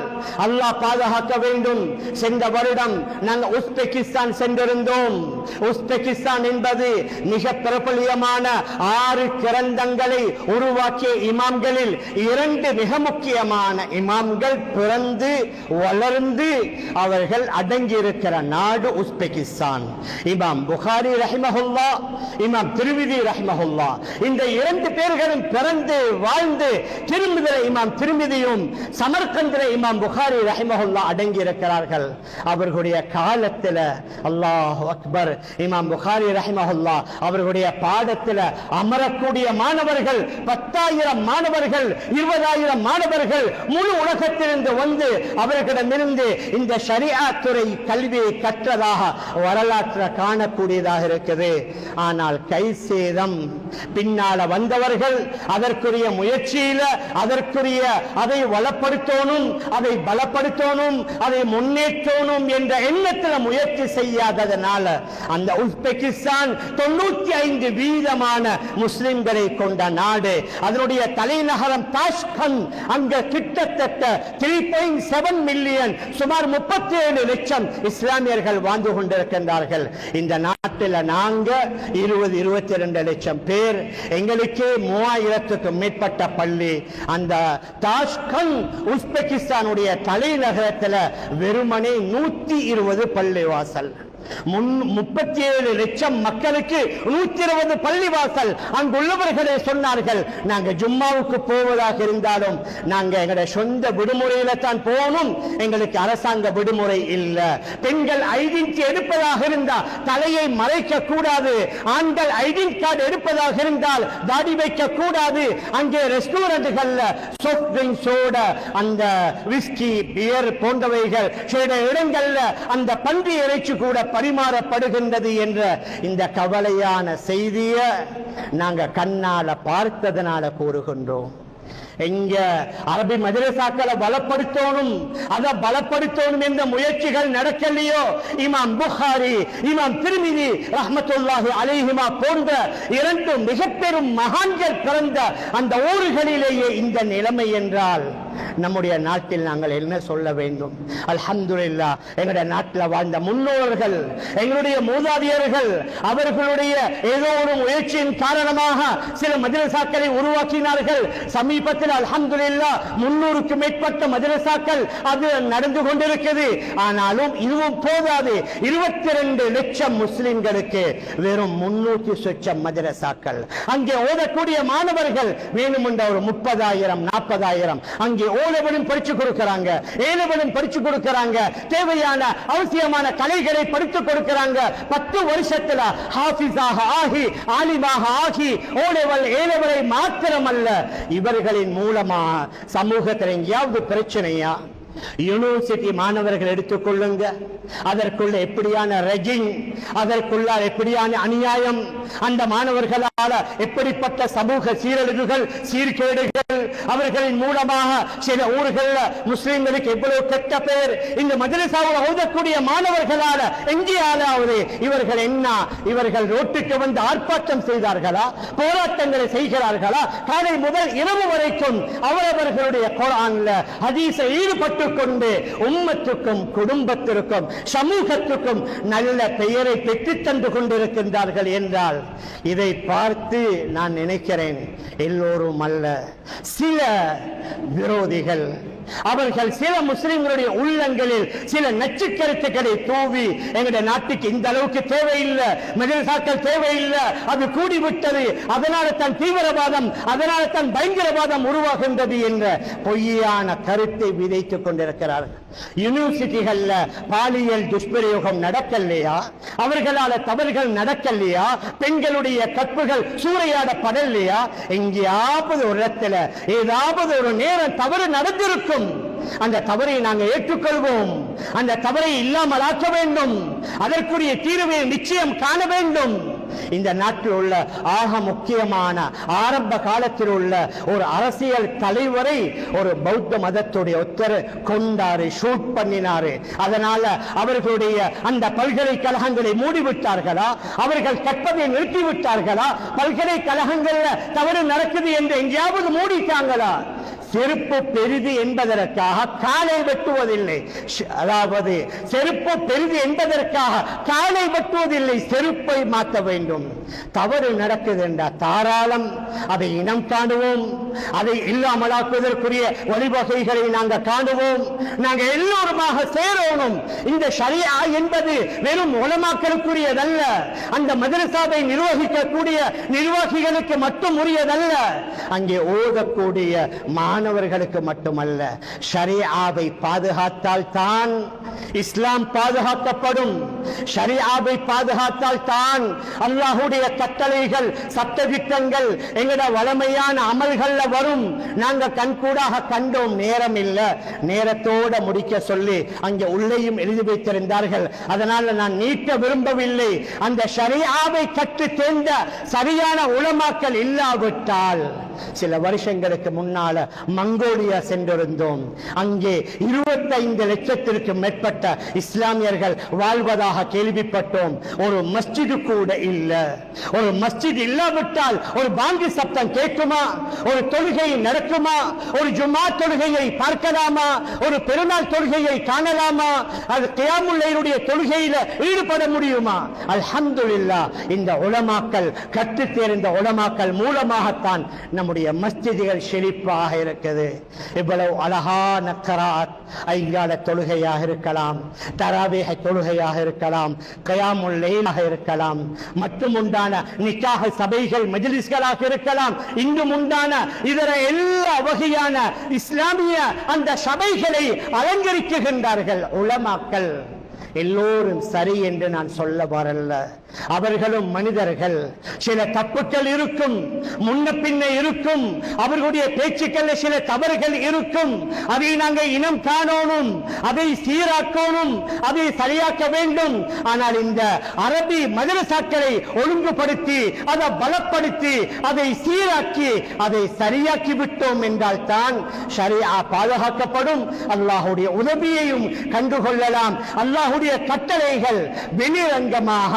அல்லாஹ் பாதுகாக்க வேண்டும். சென்ற வருடம் நாங்கள் உஸ்பெகிஸ்தான் சென்றிருந்தோம். உஸ்பெகிஸ்தான் என்பது மிக பிரபலியமான 6 கிரந்தங்களை உருவாக்கிய இமாம்களில் 2 மிக முக்கியமான இமாம்கள் பிறந்து வளர்ந்து அவர்கள் அடங்கியிருக்கிற நாடு உஸ்பெகிஸ்தான். இமாம் புகாரி ரஹிமஹுல்லா, இமாம் திர்மிதி ரஹ்மஹுல்லா, இந்த 2 பேர்களும் பிறந்து வாழ்ந்து திருமிதில இமாம் திர்மிதியும் சமர்கந்தில இமாம் புகாரி ரஹ்மஹுல்லா அடங்கி இருக்கிறார்கள். அவர்களுடைய காலத்தில் அல்லாஹ் அக்பர், இமாம் புகாரி ரஹ்மஹுல்லா அவர்களுடைய பாடத்தில் அமரக்கூடிய மாணவர்கள் 10,000 மாணவர்கள், 20,000 மாணவர்கள் முழு உலகத்திலிருந்து வந்து அவர்களிடமிருந்து இந்த ஷரியா துறை கல்வியை கற்றதாக வரலாற்றை காணக்கூடியதாக இருக்குது. ஆனால் கை சேதம், பின்னால வந்தவர்கள் அதற்குரிய முயற்சியில அதற்குரிய அதை வளப்படுத்தணும், அதை பலப்படுத்தணும், அதை முன்னேற்றணும் என்ற எண்ணத்தில் முயற்சி செய்யாததனால அந்த உஸ்பெகிஸ்தான் 95% முஸ்லிம்களை கொண்ட நாடு. அதனுடைய தலைநகரம் தாஷ்கண்ட். அங்க கிட்டத்தட்ட 3.7 மில்லியன், சுமார் 37 லட்சம் இஸ்லாமியர்கள் வாழ்ந்து கொண்டிருக்கின்றார்கள். இந்த நாட்டில் நாங்க 22 லட்சம் பேர். எங்களுக்கு 3000க்கும் மேற்பட்ட பள்ளி. அந்த தாஷ்கண்ட் உஸ்பெகிஸ்தானுடைய தலைநகரத்தில் வெறுமனே 120 பள்ளி வாசல். 37 லட்சம் மக்களுக்கு 120 பள்ளிவாசல். அங்குள்ளவர்களே சொன்னார்கள், நாங்க ஜும்மாவுக்கு போவதாக இருந்தாலும் நாங்க எங்களுடைய சொந்த விடுமுறையில தான் போகணும், எங்களுக்கு அரசாங்க விடுமுறை இல்ல. பெண்கள் ஐடென்டி எடுப்பதாக இருந்தால் தலையை மறைக்க கூடாது, ஆண்கள் ஐடென்டி கார்டு எடுப்பதாக இருந்தால் தாடி வைக்க கூடாது. அங்கே ரெஸ்டாரண்ட்கள்ல சாஃப்ட் ட்ரிங்க்ஸோட அந்த விஸ்கி பியர் போன்றவைகள் சில இடங்கள்ல அந்த பன்றி இறைச்சி கூட பரிமாறப்படுகின்றது என்ற இந்த கவலையான செய்தியை நாங்க கண்ணால பார்த்ததனால கூறுகின்றோம். எங்க அரபி மதரசாக்களை பலப்படுத்தணும், அதை பலப்படுத்தணும் என்ற முயற்சிகள் நடக்கலையோ, இமாம் புகாரி, இமாம் திர்மிதி ரஹ்மத்துல்லாஹி அலைஹிமா போன்ற 2 மிக பெரும் மகான்கள் பிறந்த அந்த ஊர்களிலேயே இந்த நிலைமை என்றால் நம்முடைய நாட்டில் நாங்கள் என்ன சொல்ல வேண்டும்? அல்ஹம்துலில்லாஹ், எங்களுடைய நாட்டில் வாழ்ந்த முன்னோர்கள், எங்களுடைய மூதாதையர்கள் அவர்களுடைய ஏதோ ஒரு முயற்சியின் காரணமாக சில மதரசாக்களை உருவாக்கினார்கள். சமீபத்தில் அல்ஹம்துலில்லாஹ் 300க்கு மேற்பட்ட மதரசாக்கள் அது நடந்து கொண்டிருக்கிறது. ஆனாலும் இதுவும் போதாது. 22 லட்சம் முஸ்லிம்களுக்கு வெறும் 300 சொச்சம் மதரசாக்கள். அங்கே ஓதக்கூடிய மாணவர்கள் வேணுமென்ற ஒரு 30,000 40,000 அங்கே ஓலவனும் படிச்சு கொடுக்கிறாங்க, ஏலவனும் படிச்சு கொடுக்கிறாங்க, தேவையான அவசியமான கலைகளை படித்துக் கொடுக்கிறாங்க. 10 வருஷத்துல ஹாஃபிஸாக ஆகி ஆலிமாக ஆகி ஓலவல் ஏலவலை மாத்திரமல்ல, இவர்களின் மூலமா சமூகத்தில் எங்கேயாவது பிரச்சனையா? யூனிவர்சிட்டி மாணவர்கள் எடுத்துக்கொள்ளுங்க, அதற்குள்ள எப்படியான ரெஜிங், அதற்குள்ள எப்படியான அநியாயம், அந்த மாணவர்களால எப்படிப்பட்ட சமூக சீரழிவுகள் சீர்கேடுகள், அவர்களின் மூலமாக சில ஊர்கள முஸ்லிம்களுக்கு எவ்வளவு கெட்ட பேர். இந்த மதரசாவில் ஓதக்கூடிய மாணவர்களால எங்கேயாவது இவர்கள் என்ன, இவர்கள் ரோட்டுக்கு வந்து ஆர்ப்பாட்டம் செய்தார்களா, போராட்டங்களை செய்கிறார்களா? காலை முதல் இரவு வரைக்கும் அவரவர்களுடைய குர்ஆன்ல ஹதீஸை ஈடுபட்டு கொண்டு உம்மத்துக்கும் குடும்பத்திற்கும் சமூகத்துக்கும் நல்ல பெயரை பெற்றுத் தந்து கொண்டிருக்கின்றார்கள் என்றால் இதை பார்த்து நான் நினைக்கிறேன், எல்லோரும் அல்ல, சில விரோதிகள் அவர்கள் சில முஸ்லிம்களுடைய உள்ளங்களில் சில நச்சு கருத்துக்களை தூவி எங்களுடைய நாட்டுக்கு இந்த அளவுக்கு தேவையில்லை, மதரசாக்கள் தேவையில்லை, அது கூடிவிட்டது, அதனால தான் தீவிரவாதம், அதனால தான் பயங்கரவாதம் உருவாகின்றது என்ற பொய்யான கருத்தை விதைத்துக் கொண்டிருக்கிறார்கள். யூனிவர்சிட்டிகள்ல பாலியல் துஷ்பிரயோகம் நடக்கலையா? அவர்களால தவறுகள் நடக்கலையா? பெண்களுடைய கற்புகள் சூறையாடப்படலையா? எங்கேயாவது ஒரு இடத்துல ஏதாவது ஒரு நேரம் தவறு நடந்திருக்கும். அந்த தவறை நாங்கள் ஏற்றுக்கொள்வோம், அந்த தவறை இல்லாமல் ஆக்க வேண்டும், அதற்குரிய தீர்வை நிச்சயம் காண வேண்டும். இந்த நாட்டில் உள்ள ஆக முக்கியமான ஆரம்ப காலத்தில் உள்ள ஒரு அரசியல் தலைவரை ஒரு பௌத்த மதத்துடைய ஒருத்தர் கொண்டாரு, ஷூட் பண்ணினாரு. அதனால அவர்களுடைய அந்த பல்கலைக்கழகங்களை மூடிவிட்டார்களா? அவர்கள் கற்பதை நிறுத்திவிட்டார்களா? பல்கலைக்கழகங்கள்ல தவறு நடக்குது என்று எங்கேயாவது மூடிட்டாங்களா? செருப்பு பெரிது என்பதற்காக காலை வெட்டுவதில்லை, அதாவது செருப்பு பெரிது என்பதற்காக காலை வெட்டுவதில்லை, செருப்பை மாற்ற வேண்டும். தவறு நடக்குது என்றால் தாராளம் அதை இனம் காணுவோம், அதை இல்லாமலாக்குவதற்குரிய வழிவகைகளை நாங்கள் காணுவோம், நாங்கள் எல்லோருமாக சேரணும். இந்த ஷரியா என்பது வெறும் உலமாக்களுக்குரியதல்ல, அந்த மதரசாவை நிர்வகிக்கக்கூடிய நிர்வாகிகளுக்கு மட்டும் உரியதல்ல, அங்கே ஓதக்கூடிய மாணவர்களுக்கு மட்டுமல்ல. ஷரியாவை பாதுகாத்தால் தான் இஸ்லாம் பாதுகாக்கப்படும். ஷரியாவை பாதுகாத்தால் தான் அல்லாஹ்வுடைய கட்டளைகள் சட்டதிட்டங்கள் எங்கட வளமையான அமல்கள்ல வரும். நாங்க கண்கூடாக கண்டோம், நேரம் இல்ல, நேரத்தோட முடிக்க சொல்லி அங்கே உள்ளேயும் எழுதி வைத்திருந்தார்கள். அதனால நான் நீக்க விரும்பவில்லை. அந்த ஷரியாவை கற்று தேர்ந்த சரியான உலமாக்கள் இல்லாவிட்டால், சில வருஷங்களுக்கு முன்னால மங்கோலியா சென்றிருந்தோம். அங்கே 25 லட்சத்திற்கு மேற்பட்ட இஸ்லாமியர்கள் வாழ்வதாக கேள்விப்பட்டோம். ஒரு மஸ்ஜிது கூட இல்ல. ஒரு மஸ்ஜித் இல்லாவிட்டால் ஒரு பாங்கி சப்தம் கேட்குமா? ஒரு தொழுகை நடக்குமா? ஒரு ஜும்மா தொழுகையை பார்க்கலாமா? ஒரு பெருநாள் தொழுகையை காணலாமா? அது கியாமுல் லைலுடைய தொழுகையில ஈடுபட முடியுமா? அல்ஹம்துலில்லாஹ், இந்த உலமாக்கள் கற்று தேர்ந்த உலமாக்கள் மூலமாகத்தான் நம்முடைய நம்முடைய மஸ்ஜிதுகள் செழிப்பாக இருக்குது. இவ்வளவு அழகான கராத், ஐங்கால தொழுகையாக இருக்கலாம், தராவீஹ் தொழுகையாக இருக்கலாம், கயாமுல் லைலாக இருக்கலாம், மற்றும் உண்டான நிக்காஹ் சபைகள் மஜ்லிஸ்களாக இருக்கலாம், இங்கும் உண்டான இதர எல்லா வகையான இஸ்லாமிய அந்த சபைகளை அலங்கரிக்குகின்றார்கள் உலமாக்கள். எல்லோரும் சரி என்று நான் சொல்ல வரல. அவர்களும் மனிதர்கள். சில தப்புக்கள் இருக்கும், முன்ன பின்ன இருக்கும், அவர்களுடைய பேச்சுக்கள் சில தவறுகள் இருக்கும். அதை நாங்கள் இனம் காணணும், அதை சீராக்கணும், அதை சரியாக்க வேண்டும். ஆனால் இந்த அரபி மதரசாக்களை ஒழுங்குபடுத்தி அதை பலப்படுத்தி அதை சீராக்கி அதை சரியாக்கி விட்டோம் என்றால் தான் ஷரியா பாதுகாக்கப்படும். அல்லாஹுடைய உதவியையும் கண்டுகொள்ளலாம். அல்லாஹுடைய கட்டளைகள் வெளிரங்கமாக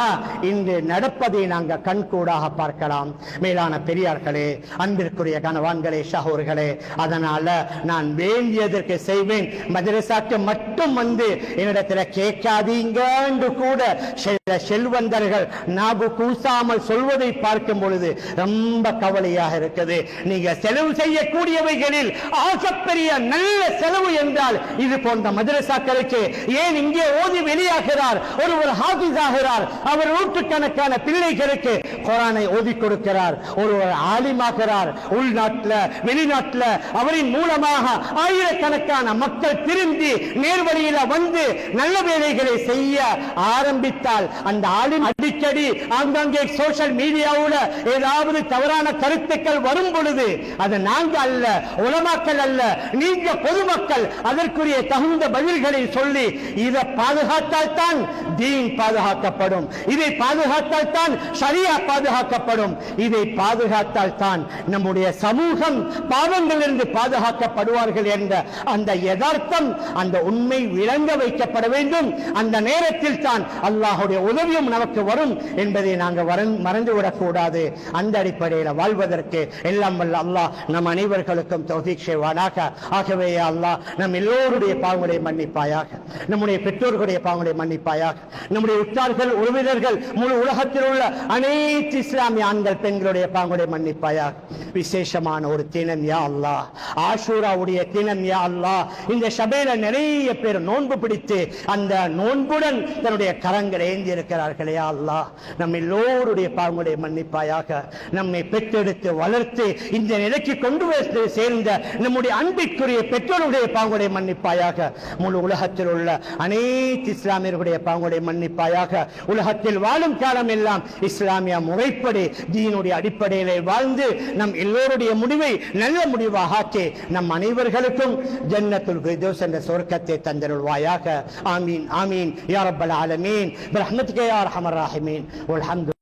இன்று நடப்பதை நாங்கள் கண்கூடாக பார்க்கலாம். மேலான பெரியார்களே, அன்பிற்குரிய கணவான்களே, சகோதரர்களே, அதனால நான் வேண்டியதற்கு செய்வேன். மதரசாக்கு மட்டும் வந்து என்னிடத்தில் கேட்காதீங்க என்று கூட சில செல்வந்தர்கள் நாகு கூசாமல் சொல்வதை பார்க்கும் பொழுது ரொம்ப கவலையாக இருக்குது. நீங்க செலவு செய்யக்கூடியவைகளில் ஆகப்பெரிய நல்ல செலவு என்றால் இது போன்ற மதரசாக்களுக்கு. ஏன் இங்கே ஓதி வெளியாகிறார், ஒருவர் ஹாஃபிஸ் ஆகிறார், அவர் நூற்றுக்கணக்கான பிள்ளைகளுக்கு குர்ஆனை ஓதி கொடுக்கிறார், ஒருவர் ஆலிமாகிறார், உள்நாட்டில் வெளிநாட்டில் அவரின் மூலமாக ஆயிரக்கணக்கான மக்கள் திரும்பி நேர்வழியில வந்து நல்ல வேலைகளை செய்ய ஆரம்பித்தால் அந்த ஆலிம் அடிக்கடி ஆங்காங்கே சோஷியல் மீடியாவில் ஏதாவது தவறான கருத்துக்கள் வரும் பொழுது அது நாங்க அல்ல, உலமாக்கள் அல்ல, நீங்க பொதுமக்கள் அதற்குரிய தகுந்த பதில்களை சொல்லி இதை பாதுகாத்தால் தான் தீன் பாதுகாக்கப்படும், இதை பாதுகாத்தால் தான் ஷரியா பாதுகாக்கப்படும், இதை பாதுகாத்தால் தான் நம்முடைய சமூகம் பாவங்களிலிருந்து பாதுகாக்கப்படுவார்கள் என்ற அந்த யதார்த்தம், அந்த உண்மை விளங்க வைக்கப்பட வேண்டும். அந்த நேரத்தில் தான் அல்லாஹுடைய உதவியும் நமக்கு வரும் என்பதை நாங்கள் மறந்துவிடக் கூடாது. அந்த அடிப்படையில் வாழ்வதற்கு எல்லாம் வல்ல அல்லாஹ் நம் அனைவர்களுக்கும் தௌஃபீக் செய்வானாக. ஆகவே அல்லாஹ் நம் எல்லோருடைய பாவங்களை மன்னிப்பாயாக, நம்முடைய பெற்றோர்களுடைய பாவங்களை மன்னிப்பாயாக, நம்முடைய உற்றார்கள் உறவினர்கள் முழு உலகத்தில் உள்ள அனைத்து இஸ்லாமிய ஆண்கள் பெண்களுடைய பாவங்களை மன்னிப்பாயாக. விசேஷமான ஒரு தினம் யா அல்லாஹ், ஆஷூராவுடைய தினம் யா அல்லாஹ். இந்த சபையில நிறைய பேர் நோன்பு பிடித்து அந்த நோன்புடன் தன்னுடைய கரங்களை ஏந்தி இருக்கிறார்களே யா அல்லாஹ், நம் எல்லோருடைய பாவங்களை மன்னிப்பாயாக. நம்மை பெற்றெடுத்து வளர்த்து இந்த நிலைக்கு கொண்டு வந்து சேர்ந்த நம்முடைய அன்பிற்குரிய பெற்றோருடைய பாவங்களை மன்னிப்பாயாக. முழு உலகத்தில் உள்ள அனைத்து இஸ்லாமியர்களுடைய பாவங்களை மன்னிப்பாயாக. உலகத்தில் வாழும் காலம் எல்லாம் இஸ்லாமிய முறைப்படி தீனுடைய அடிப்படையிலே வாழ்ந்து நம் எல்லோருடைய முடிவை நல்ல முடிவாக ஆக்கி நம் அனைவர்களுக்கும் ஜன்னத்துல் ஃபிர்தௌஸ் என்ற சொர்க்கத்தை தந்தருள்வாயாக. ஆமீன் ஆமீன் யா ரப்பல் ஆலமீன் பிரஹ்மத்திக யா அர்ஹமர் ராஹிமீன். வல்ஹம்து